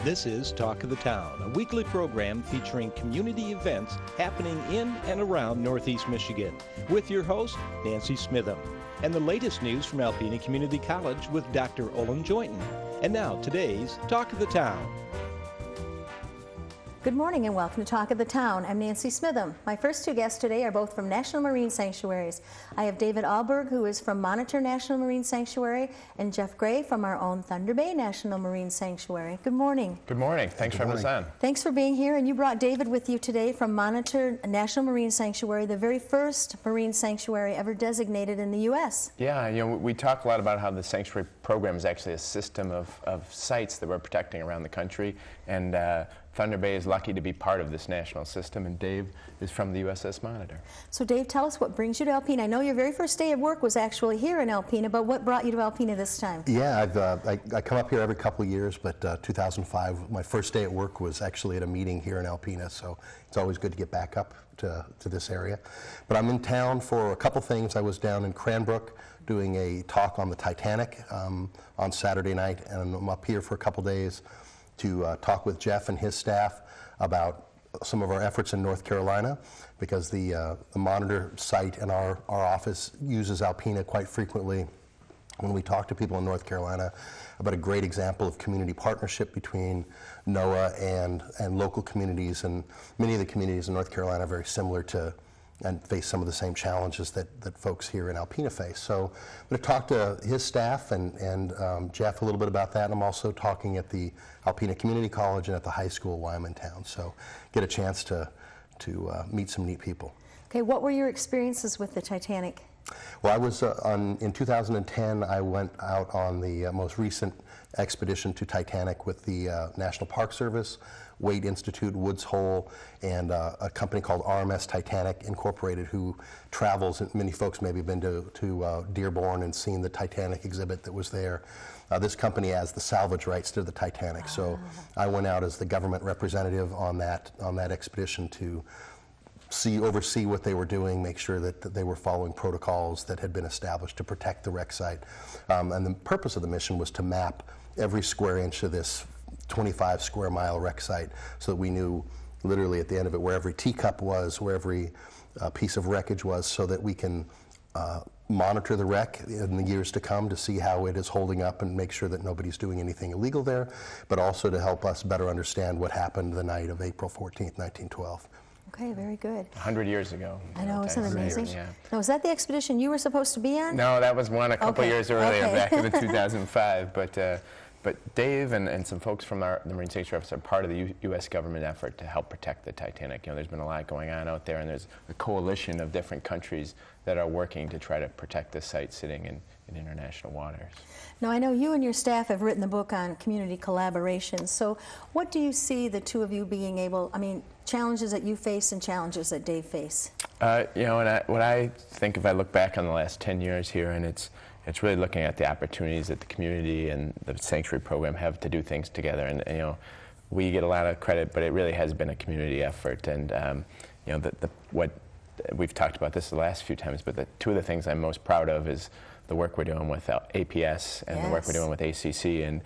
This is Talk of the Town, a weekly program featuring community events happening in and around Northeast Michigan, with your host, Nancy Smitham, and the latest news from Alpena Community College with Dr. Olin Joynton. And now, today's Talk of the Town. Good morning and welcome to Talk of the Town. I'm Nancy Smitham. My first two guests today are both from National Marine Sanctuaries. I have David Alberg, who is from Monitor National Marine Sanctuary, and Jeff Gray from our own Thunder Bay National Marine Sanctuary. Good morning. Good morning. Thanks for having us on. Thanks for being here. And you brought David with you today from Monitor National Marine Sanctuary, the very first marine sanctuary ever designated in the U.S. Yeah, we talk a lot about how the sanctuary program is actually a system of sites that we're protecting around the country, and Thunder Bay is lucky to be part of this national system, and Dave is from the USS Monitor. So Dave, tell us what brings you to Alpena. I know your very first day of work was actually here in Alpena, but what brought you to Alpena this time? Yeah, I come up here every couple of years, but 2005, my first day at work was actually at a meeting here in Alpena, so it's always good to get back up to this area. But I'm in town for a couple things. I was down in Cranbrook doing a talk on the Titanic on Saturday night, and I'm up here for a couple days to talk with Jeff and his staff about some of our efforts in North Carolina, because the Monitor site and our office uses Alpena quite frequently when we talk to people in North Carolina about a great example of community partnership between NOAA and local communities, and many of the communities in North Carolina are very similar to and face some of the same challenges that folks here in Alpena face. So I'm going to talk to his staff and Jeff a little bit about that. And I'm also talking at the Alpena Community College and at the high school while I'm in town. So get a chance to meet some neat people. Okay, what were your experiences with the Titanic? Well, I was in 2010, I went out on the most recent expedition to Titanic with the National Park Service, Wade Institute, Woods Hole, and a company called RMS Titanic Incorporated, who travels, and many folks maybe have been to Dearborn and seen the Titanic exhibit that was there. This company has the salvage rights to the Titanic, so I went out as the government representative on that expedition to oversee what they were doing, make sure that they were following protocols that had been established to protect the wreck site. And the purpose of the mission was to map every square inch of this 25 square mile wreck site, so that we knew literally at the end of it where every teacup was, where every piece of wreckage was, so that we can monitor the wreck in the years to come to see how it is holding up and make sure that nobody's doing anything illegal there, but also to help us better understand what happened the night of April 14th, 1912. Okay, very good. 100 years ago. I know, isn't it amazing? Yeah. Now, was that the expedition you were supposed to be on? No, that was one a couple years earlier, back in 2005. But Dave and some folks from the Marine Sanctuary Office are part of the U.S. government effort to help protect the Titanic. There's been a lot going on out there, and there's a coalition of different countries that are working to try to protect the site sitting in international waters. Now, I know you and your staff have written the book on community collaboration. So what do you see the two of you being able, challenges that you face and challenges that Dave face? What I think, if I look back on the last 10 years here, and it's really looking at the opportunities that the community and the sanctuary program have to do things together. And we get a lot of credit, but it really has been a community effort. And what we've talked about this the last few times, but two of the things I'm most proud of is the work we're doing with APS and the work we're doing with ACC. And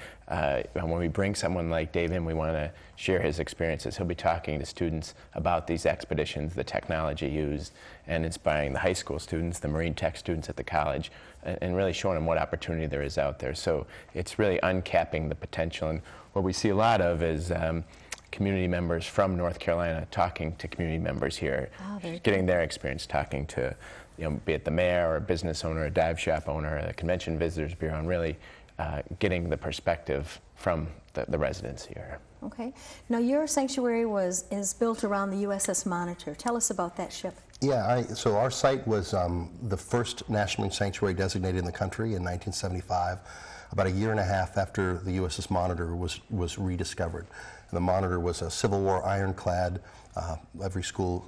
when we bring someone like Dave in, we want to share his experiences. He'll be talking to students about these expeditions, the technology used, and inspiring the high school students, the marine tech students at the college, and really showing them what opportunity there is out there. So it's really uncapping the potential. And what we see a lot of is community members from North Carolina talking to community members here, getting their experience, talking to be it the mayor or a business owner, a dive shop owner, a convention visitors bureau, and really getting the perspective from the residents here. Okay. Now, your sanctuary is built around the USS Monitor. Tell us about that ship. Yeah, so our site was the first national marine sanctuary designated in the country in 1975, about a year and a half after the USS Monitor was rediscovered. And the Monitor was a Civil War ironclad. Every school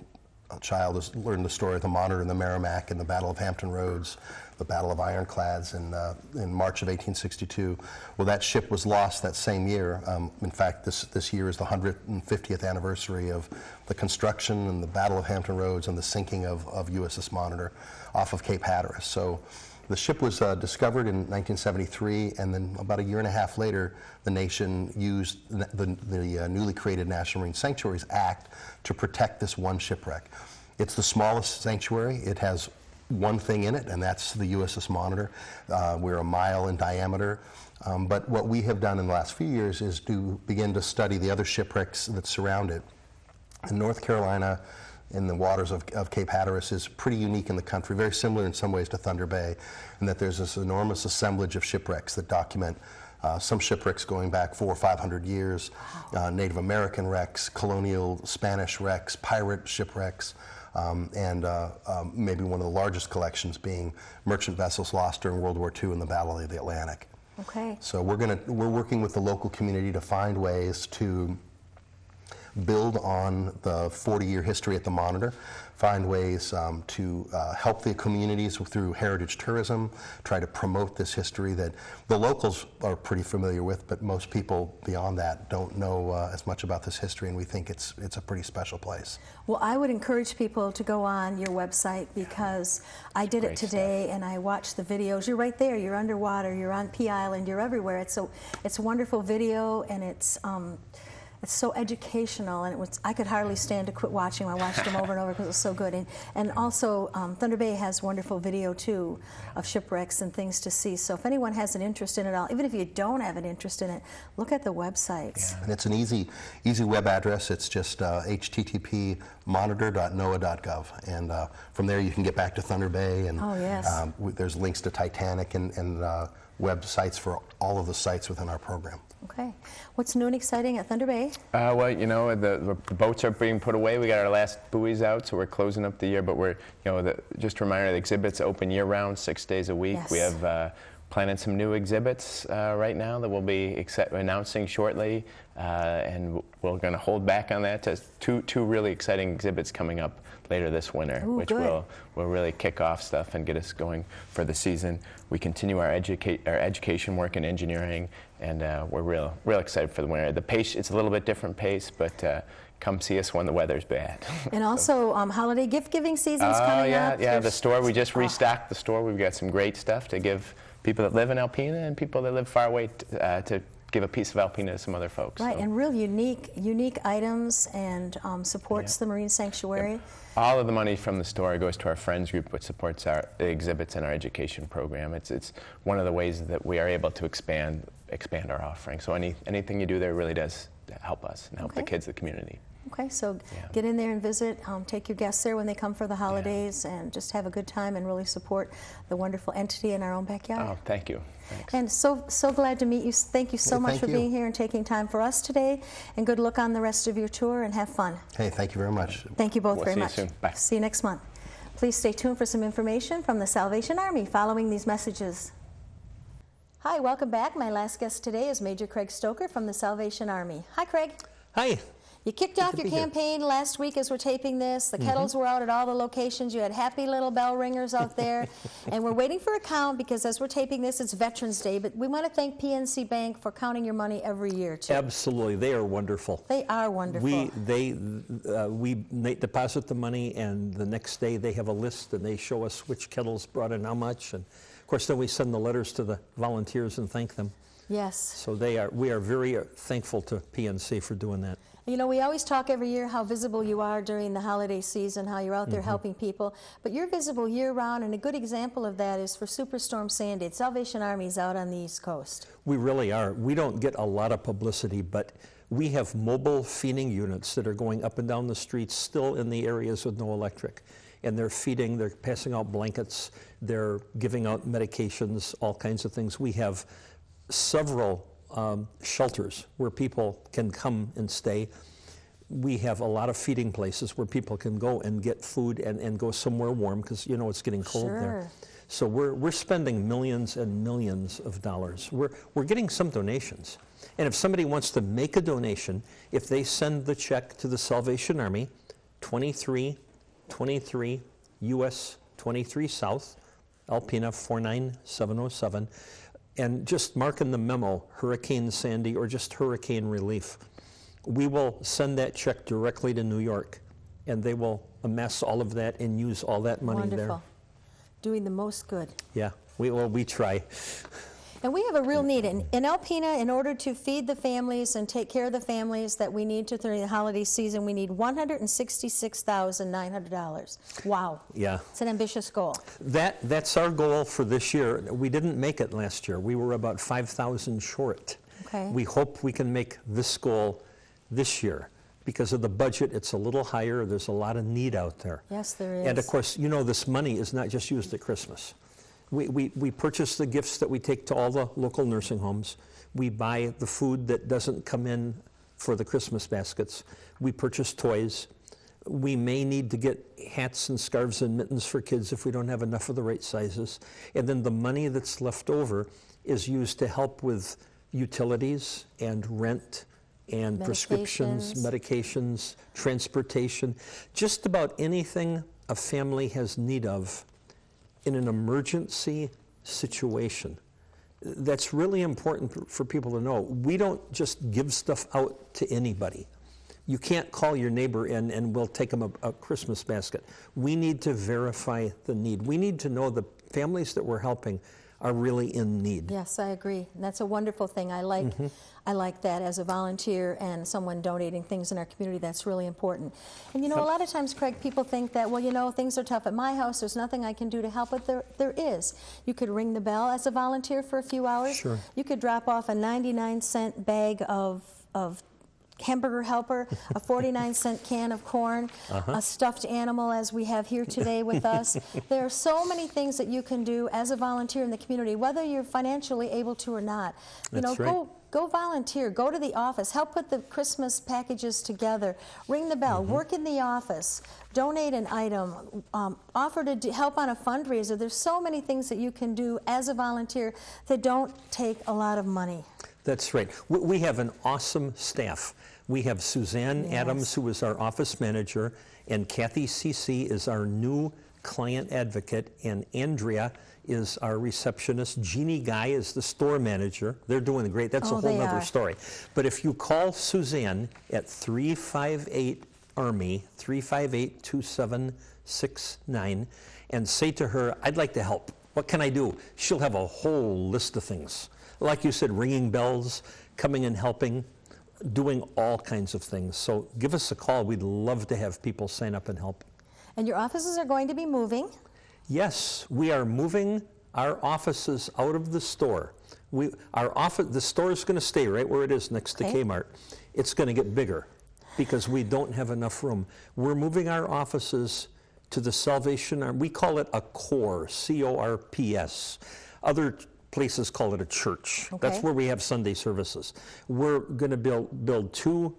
child has learned the story of the Monitor and the Merrimack and the Battle of Hampton Roads, the Battle of Ironclads in March of 1862. Well, that ship was lost that same year. In fact, this year is the 150th anniversary of the construction and the Battle of Hampton Roads and the sinking of USS Monitor off of Cape Hatteras. So The ship was discovered in 1973, and then about a year and a half later, the nation used the newly created National Marine Sanctuaries Act to protect this one shipwreck. It's the smallest sanctuary. It has one thing in it, and that's the USS Monitor. We're a mile in diameter. But what we have done in the last few years is to begin to study the other shipwrecks that surround it. In North Carolina, in the waters of Cape Hatteras, is pretty unique in the country, very similar in some ways to Thunder Bay, in that there's this enormous assemblage of shipwrecks that document some shipwrecks going back 400 or 500 years, Native American wrecks, colonial Spanish wrecks, pirate shipwrecks, and maybe one of the largest collections being merchant vessels lost during World War II in the Battle of the Atlantic. Okay. So we're working with the local community to find ways to build on the 40-year history at the Monitor, find ways to help the communities through heritage tourism, try to promote this history that the locals are pretty familiar with, but most people beyond that don't know as much about this history, and we think it's a pretty special place. Well, I would encourage people to go on your website, because I did it today and I watched the videos. You're right there, you're underwater, you're on Pea Island, you're everywhere. It's a wonderful video, and it's so educational, and I could hardly stand to quit watching. I watched them over and over because it was so good. And also, Thunder Bay has wonderful video too of shipwrecks and things to see. So if anyone has an interest in it all, even if you don't have an interest in it, look at the websites. Yeah. And it's an easy web address. It's just http://monitor.noaa.gov, and from there you can get back to Thunder Bay. And oh, yes. There's links to Titanic and websites for all of the sites within our program. Okay. What's new and exciting at Thunder Bay? Well, you know, the boats are being put away. We got our last buoys out, so we're closing up the year. But we're, you know, just a reminder, the exhibits open year-round, 6 days a week. Yes. We have planning some new exhibits right now that we'll be announcing shortly, and we're going to hold back on that. Two really exciting exhibits coming up later this winter, which will really kick off stuff and get us going for the season. We continue our education work in engineering, and we're real excited for the winter. The pace, it's a little bit different pace, but come see us when the weather's bad. And also, holiday gift-giving season's coming up. Yeah, the store, we just restocked the store. We've got some great stuff to give people that live in Alpena and people that live far away to give a piece of Alpena to some other folks. Right, so. and real unique items, and supports the Marine Sanctuary. Yep. All of the money from the store goes to our Friends group, which supports the exhibits and our education program. It's one of the ways that we are able to expand our offering. So anything you do there really does help us and help the kids of the community. Okay, so get in there and visit. Take your guests there when they come for the holidays, and just have a good time and really support the wonderful entity in our own backyard. Oh, thank you. Thanks. And so glad to meet you. Thank you so much for being here and taking time for us today. And good luck on the rest of your tour, and have fun. Hey, thank you very much. Thank you both very much. See you soon. Bye. See you next month. Please stay tuned for some information from the Salvation Army following these messages. Hi, welcome back. My last guest today is Major Craig Stoker from the Salvation Army. Hi, Craig. Hi. You kicked off your campaign last week as we're taping this. The kettles were out at all the locations. You had happy little bell ringers out there. And we're waiting for a count, because as we're taping this, it's Veterans Day. But we want to thank PNC Bank for counting your money every year, too. Absolutely. They are wonderful. They are wonderful. We deposit the money, and the next day they have a list, and they show us which kettles brought in how much. And, of course, then we send the letters to the volunteers and thank them. Yes. So we are very thankful to PNC for doing that. You know, we always talk every year how visible you are during the holiday season, how you're out there helping people, but you're visible year-round, and a good example of that is for Superstorm Sandy. Salvation Army's out on the East Coast. We really are. We don't get a lot of publicity, but we have mobile feeding units that are going up and down the streets still in the areas with no electric. And they're feeding, they're passing out blankets, they're giving out medications, all kinds of things. We have several shelters where people can come and stay. We have a lot of feeding places where people can go and get food and go somewhere warm, because you know it's getting cold there. So we're spending millions and millions of dollars. We're getting some donations. And if somebody wants to make a donation, if they send the check to the Salvation Army, 2323 US 23 South, Alpena 49707, and just mark in the memo Hurricane Sandy or just hurricane relief, we will send that check directly to New York, and they will amass all of that and use all that money there. Wonderful. Doing the most good. Yeah. We try. And we have a real need. In Alpena, in order to feed the families and take care of the families that we need to during the holiday season, we need $166,900. Wow. Yeah. It's an ambitious goal. That's our goal for this year. We didn't make it last year. We were about 5,000 short. Okay. We hope we can make this goal this year. Because of the budget, it's a little higher. There's a lot of need out there. Yes, there is. And of course, you know, this money is not just used at Christmas. We purchase the gifts that we take to all the local nursing homes. We buy the food that doesn't come in for the Christmas baskets. We purchase toys. We may need to get hats and scarves and mittens for kids if we don't have enough of the right sizes. And then the money that's left over is used to help with utilities and rent and prescriptions, medications, transportation, just about anything a family has need of in an emergency situation. That's really important for people to know. We don't just give stuff out to anybody. You can't call your neighbor in and we'll take them a Christmas basket. We need to verify the need. We need to know the families that we're helping are really in need. Yes, I agree. And that's a wonderful thing. I like that as a volunteer and someone donating things in our community. That's really important. And you know, a lot of times, Craig, people think that, well, you know, things are tough at my house. There's nothing I can do to help. But there is. You could ring the bell as a volunteer for a few hours. Sure. You could drop off a 99-cent bag of hamburger helper, a 49-cent can of corn, a stuffed animal as we have here today with us. There are so many things that you can do as a volunteer in the community, whether you're financially able to or not. You know, go volunteer, go to the office, help put the Christmas packages together, ring the bell, work in the office, donate an item, offer to help on a fundraiser. There's so many things that you can do as a volunteer that don't take a lot of money. That's right. We have an awesome staff. We have Suzanne Adams, who is our office manager, and Kathy CC is our new client advocate, and Andrea is our receptionist. Jeannie Guy is the store manager. They're doing great. That's a whole other story. But if you call Suzanne at 358-ARMY, 358-2769, and say to her, I'd like to help. What can I do? She'll have a whole list of things. Like you said, ringing bells, coming and helping, doing all kinds of things. So give us a call. We'd love to have people sign up and help. And your offices are going to be moving? Yes, we are moving our offices out of the store. The store is going to stay right where it is next to Kmart. It's going to get bigger because we don't have enough room. We're moving our offices to the Salvation Army. We call it a CORPS, C-O-R-P-S. Other places call it a church. That's where we have Sunday services. We're going to build 2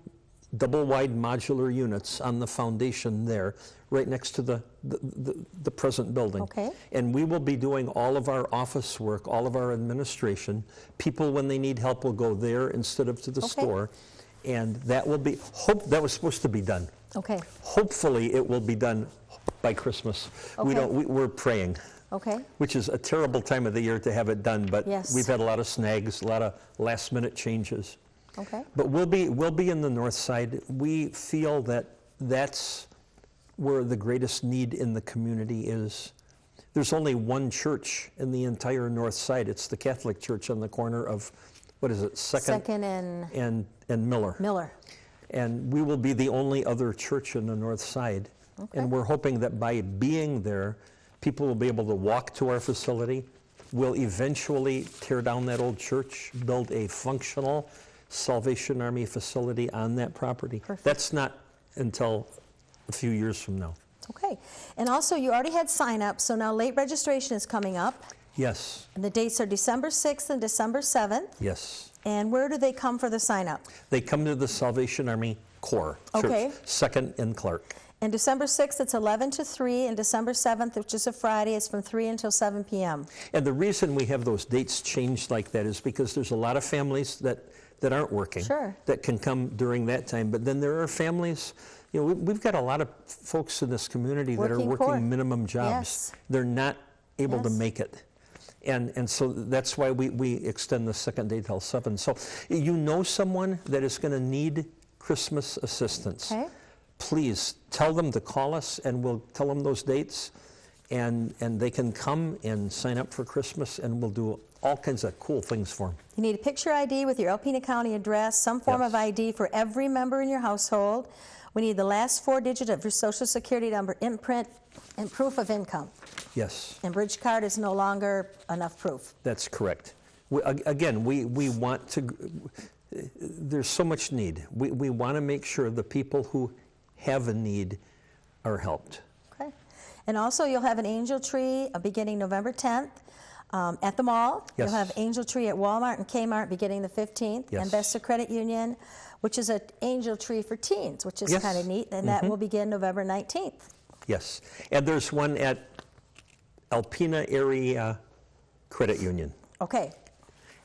double-wide modular units on the foundation there, right next to the present building. And we will be doing all of our office work, all of our administration. People, when they need help, will go there instead of to the store. And that will be, that was supposed to be done. Hopefully it will be done by Christmas. We're praying. Which is a terrible time of the year to have it done, but we've had a lot of snags, a lot of last-minute changes. But we'll be in the north side. We feel that that's where the greatest need in the community is. There's only one church in the entire north side. It's the Catholic Church on the corner of, what is it, Second and Miller. And we will be the only other church in the north side. And we're hoping that by being there, people will be able to walk to our facility. We'll eventually tear down that old church, build a functional Salvation Army facility on that property. That's not until a few years from now. And also, you already had sign-up, so now late registration is coming up. Yes. And the dates are December 6th and December 7th. Yes. And where do they come for the sign-up? They come to the Salvation Army Corps Church, 2nd and Clark. And December 6th, it's 11 to 3, and December 7th, which is a Friday, it's from 3 until 7 p.m. And the reason we have those dates changed like that is because there's a lot of families that aren't working that can come during that time. But then there are families, you know, we've got a lot of folks in this community that are working minimum jobs. They're not able to make it. And so that's why we extend the second day till 7. So you know someone that is going to need Christmas assistance. Please tell them to call us, and we'll tell them those dates. and they can come and sign up for Christmas, and we'll do all kinds of cool things for them. You need a picture ID with your Alpena County address, some form of ID for every member in your household. We need the last 4 digits of your Social Security number, imprint, and proof of income. Yes, And Bridge Card is no longer enough proof. that's correct. Again, we want to, there's so much need. We want to make sure the people who have a need are helped. Okay. And also, you'll have an angel tree beginning November 10th at the mall. Yes. You'll have angel tree at Walmart and Kmart beginning the 15th. Yes. And Vesta Credit Union, which is an angel tree for teens, which is Yes. kind of neat. And that will begin November 19th. Yes, and there's one at Alpena Area Credit Union, Okay.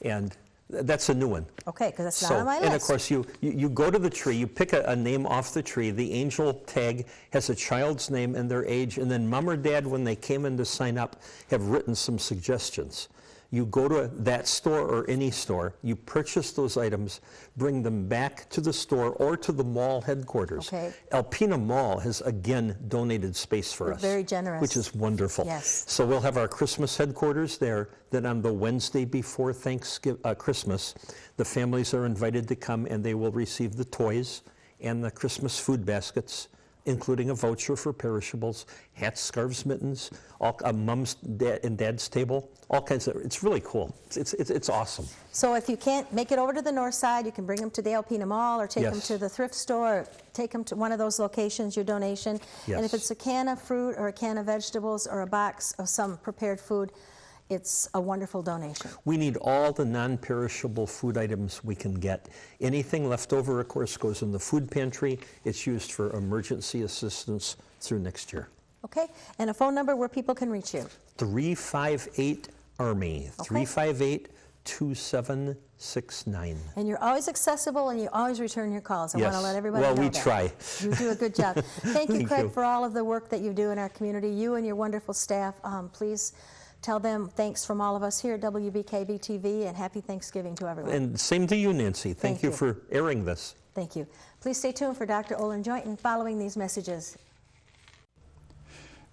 and that's a new one. Okay, because that's not on my list. And of course, you go to the tree, you pick a name off the tree, the angel tag has a child's name and their age, and then mom or dad, when they came in to sign up, have written some suggestions. You go to that store or any store, you purchase those items, bring them back to the store or to the mall headquarters. Okay. Alpena Mall has again donated space for They're us. very generous. Which is wonderful. Yes. So we'll have our Christmas headquarters there. Then on the Wednesday before Christmas, the families are invited to come and they will receive the toys and the Christmas food baskets, including a voucher for perishables, hats, scarves, mittens, all mom's and dad's table, all kinds of. It's really cool. It's awesome. So if you can't make it over to the north side, you can bring them to the Alpena Mall or take them Yes. to the thrift store, or take them to one of those locations, your donation. And if Yes. it's a can of fruit or a can of vegetables or a box of some prepared food, it's a wonderful donation. We need all the non-perishable food items we can get. Anything left over, of course, goes in the food pantry. It's used for emergency assistance through next year. Okay? And a phone number where people can reach you. 358-ARMY, 358-2769. And you're always accessible and you always return your calls. I want to Yes. let everybody Well, know we that. try. You do a good job. Thank you, Thank Craig, you. for all of the work that you do in our community. You and your wonderful staff. Please tell them thanks from all of us here at WBKB TV and happy Thanksgiving to everyone. And same to you, Nancy. Thank Thank you you. for airing this. Thank you. Please stay tuned for Dr. Olin Joynton following these messages.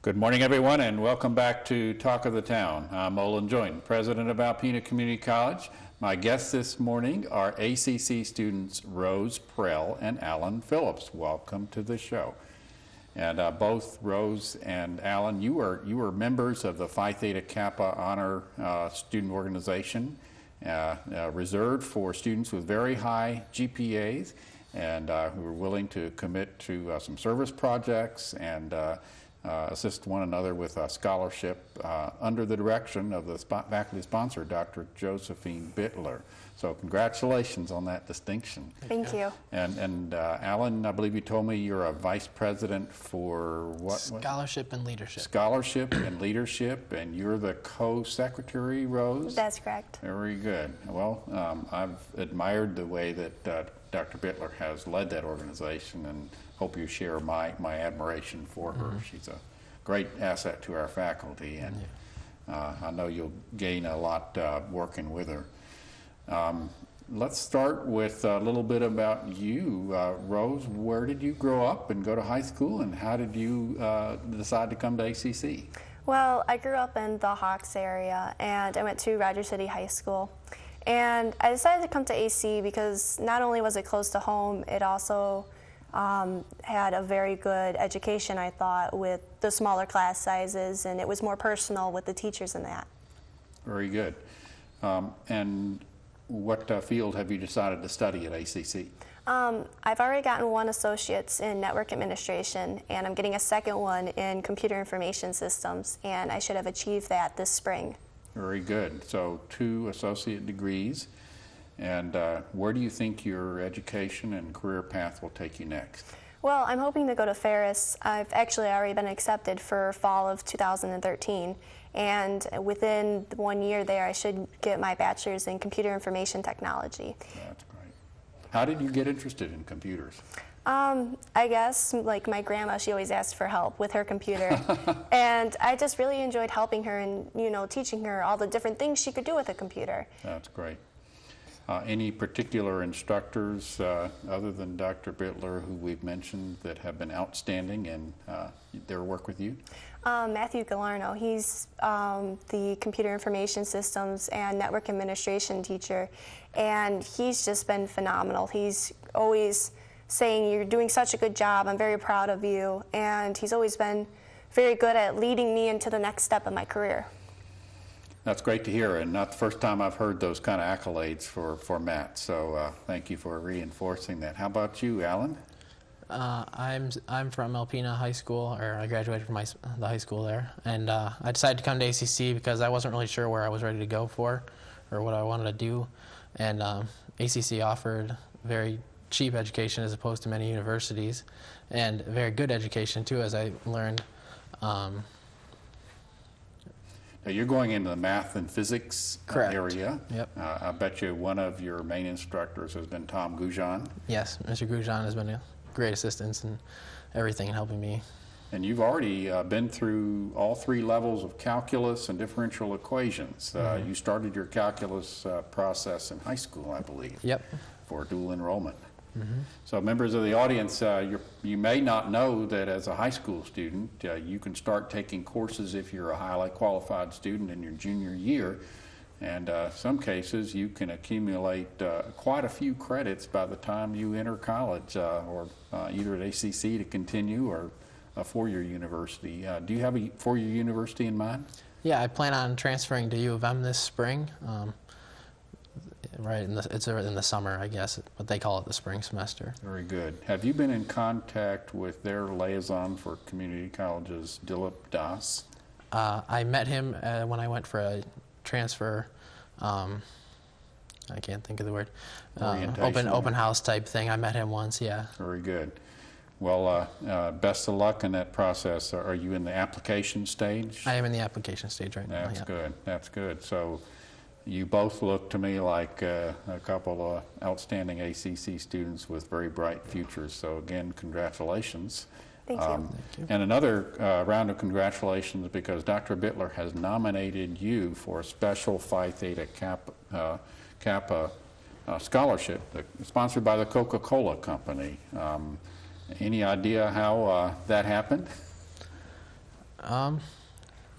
Good morning, everyone, and welcome back to Talk of the Town. I'm Olin Joynton, president of Alpena Community College. My guests this morning are ACC students Rose Prell and Alan Phillips. Welcome to the show. And both Rose and Alan, you were members of the Phi Theta Kappa Honor Student Organization, reserved for students with very high GPAs and who were willing to commit to some service projects and assist one another with a scholarship under the direction of the faculty sponsor, Dr. Josephine Bittler. So congratulations on that distinction. Thank you. And Alan, I believe you told me you're a vice president for what? Scholarship and leadership. Scholarship and leadership, and you're the co-secretary, Rose? That's correct. Very good. Well, I've admired the way that Dr. Bittler has led that organization, and hope you share my admiration for her. She's a great asset to our faculty, and I know you'll gain a lot working with her. Let's start with a little bit about you. Rose, where did you grow up and go to high school, and how did you decide to come to ACC? Well, I grew up in the Hawks area, and I went to Rogers City High School. And I decided to come to AC because not only was it close to home, it also had a very good education, I thought, with the smaller class sizes, and it was more personal with the teachers and that. Very good. And what field have you decided to study at ACC? I've already gotten one associate's in network administration, and I'm getting a second one in computer information systems, and I should have achieved that this spring. Very good. So 2 associate degrees. And where do you think your education and career path will take you next? Well, I'm hoping to go to Ferris. I've actually already been accepted for fall of 2013. And within 1 year there, I should get my bachelor's in computer information technology. That's great. How did you get interested in computers? I guess, like my grandma, she always asked for help with her computer. And I just really enjoyed helping her and, teaching her all the different things she could do with a computer. That's great. Any particular instructors other than Dr. Bittler, who we've mentioned, that have been outstanding in their work with you? Matthew Galarno, he's the computer information systems and network administration teacher, and he's just been phenomenal. He's always saying, "You're doing such a good job, I'm very proud of you," and he's always been very good at leading me into the next step of my career. That's great to hear, and not the first time I've heard those kind of accolades for Matt, so thank you for reinforcing that. How about you, Alan? I'm from Alpena High School, or I graduated from the high school there, and I decided to come to ACC because I wasn't really sure where I was ready to go for, or what I wanted to do, and ACC offered very cheap education as opposed to many universities, and very good education too, as I learned. Now you're going into the math and physics Correct. area. Yep. I bet you one of your main instructors has been Tom Goujon. Yes, Mr. Goujon has been a great assistance in everything and helping me. And you've already been through all 3 levels of calculus and differential equations. You started your calculus process in high school, I believe. Yep. For dual enrollment. So members of the audience, you may not know that as a high school student, you can start taking courses if you're a highly qualified student in your junior year. And some cases you can accumulate quite a few credits by the time you enter college, or either at ACC to continue or a 4-year university. Do you have a 4-year university in mind? Yeah, I plan on transferring to U of M this spring. Right, it's in the summer, I guess, but they call it the spring semester. Very good. Have you been in contact with their liaison for community colleges, Dilip Das? I met him when I went for a transfer. I can't think of the word. Open house type thing. I met him once. Yeah. Very good. Well, best of luck in that process. Are you in the application stage? I am in the application stage right now. That's Yeah. good. That's good. So you both look to me like a couple of outstanding ACC students with very bright futures. So again, congratulations. Thank you. And another round of congratulations because Dr. Bittler has nominated you for a special Phi Theta Kappa scholarship sponsored by the Coca-Cola Company. Any idea how that happened?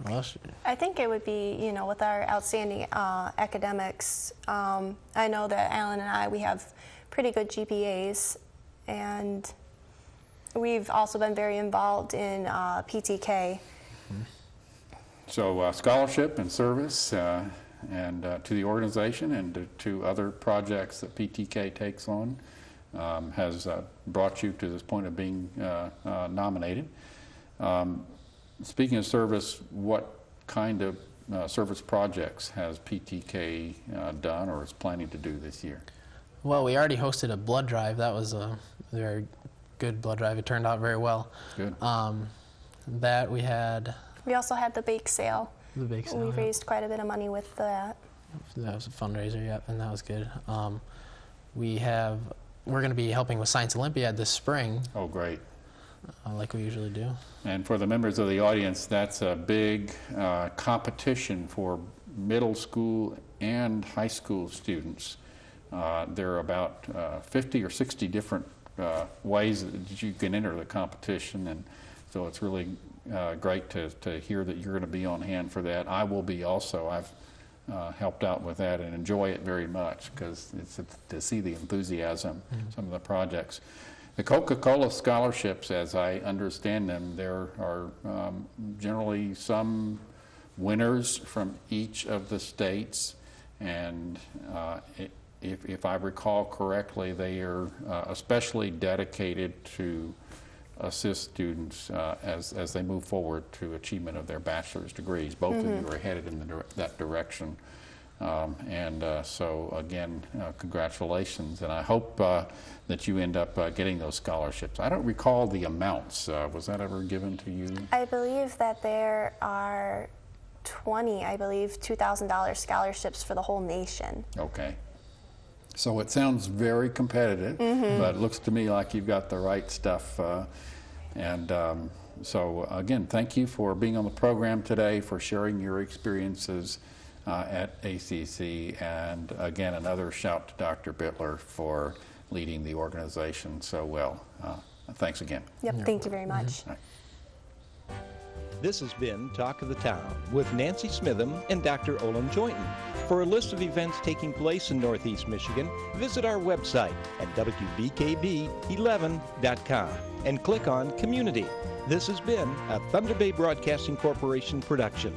Well, I think it would be, with our outstanding academics. I know that Alan and we have pretty good GPAs, and we've also been very involved in PTK. So scholarship and service and to the organization and to other projects that PTK takes on has brought you to this point of being nominated. Speaking of service, what kind of service projects has PTK done or is planning to do this year? Well, we already hosted a blood drive. That was a very good blood drive. It turned out very well. Good. That we had. We also had the bake sale. The bake sale. We yeah. raised quite a bit of money with that. That was a fundraiser, yeah, and that was good. We're going to be helping with Science Olympiad this spring. Oh, great. Like we usually do. And for the members of the audience, that's a big competition for middle school and high school students. There are about 50 or 60 different ways that you can enter the competition, and so it's really great to hear that you're going to be on hand for that. I will be also. I've helped out with that and enjoy it very much because it's to see the enthusiasm, some of the projects. The Coca-Cola scholarships, as I understand them, there are generally some winners from each of the states, and if I recall correctly, they are especially dedicated to assist students as they move forward to achievement of their bachelor's degrees. Both of you are headed in that direction. So again, congratulations, and I hope that you end up getting those scholarships. I don't recall the amounts. Was that ever given to you? I believe that there are 20, $2,000 scholarships for the whole nation. Okay. So it sounds very competitive, but it looks to me like you've got the right stuff. So again, thank you for being on the program today, for sharing your experiences at ACC. And again, another shout to Dr. Bittler for leading the organization so well. Thanks again. Yep, thank you very much. All right. This has been Talk of the Town with Nancy Smitham and Dr. Olin Joynton. For a list of events taking place in Northeast Michigan, visit our website at wbkb11.com and click on Community. This has been a Thunder Bay Broadcasting Corporation production.